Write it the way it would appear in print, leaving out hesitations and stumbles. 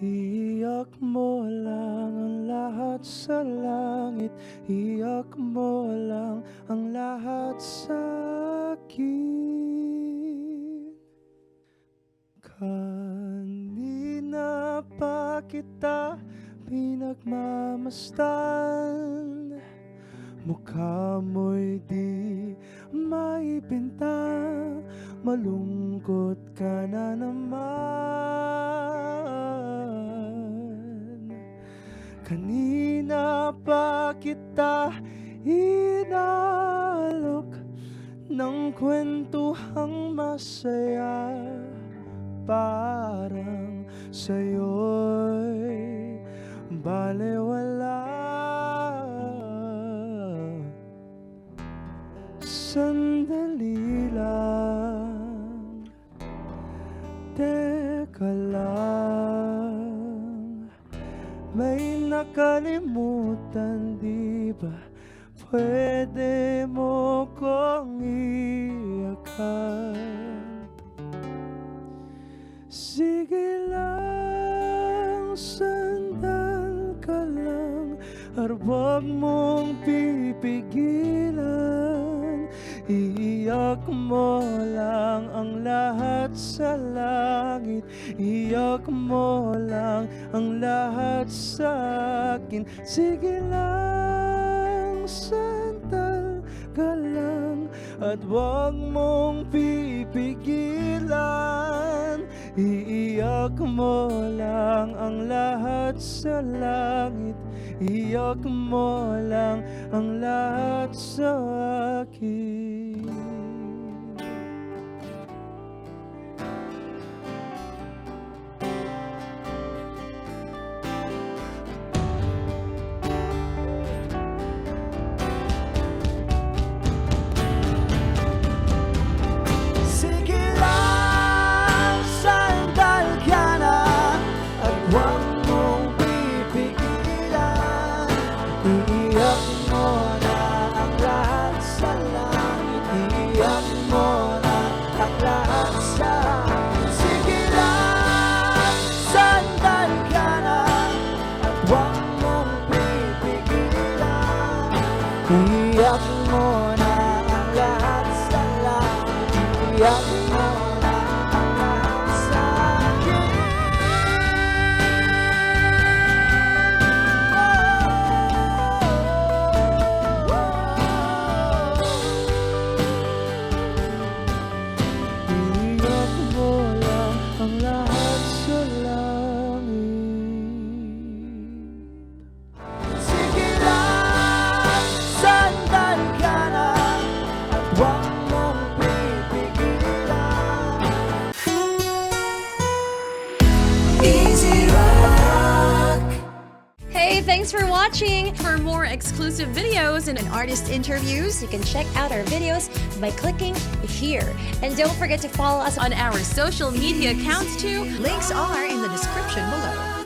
Iyak mo lang ang lahat sa langit, iyak mo lang ang lahat sa akin. Kanina pa kita pinagmamasdan, mukha mo'y di maibenta, malungkot ka na naman. Kanina pa kita inalok ng kwentuhang masaya, parang sa'yo'y balewala. Sandali lang, teka lang, may nakalimutan di ba? Pwede mo kong iyakan. Sige lang, sandal ka lang, at huwag mong pipigilan. Iiyak mo lang ang lahat sa langit, iyak mo lang ang lahat sa akin. Sige lang, sandal ka lang, at huwag mong pipigilan. Iiyak mo lang ang lahat sa langit, iyak mo lang ang lahat sa akin. Sige lang, sandal ka na, at huwag mong pipigilan. Iiyak mo na ang lahat sa langit, iiyak mo na ang lahat sa akin. Sige lang, sandal ka na, at huwag mong pipigilan. Iiyak mo na ang lahat sa langit, iiyak mo na ang lahat sa akin. Iiyak mo lang ang lahat sa langit. Sige lang, sandal ka na, at huwag mong pipigilan. Easy Rock. Hey, thanks for watching! For more exclusive videos and Artist interviews, you can check out our videos by clicking here. And don't forget to follow us on our social media accounts too. Links are in the description below.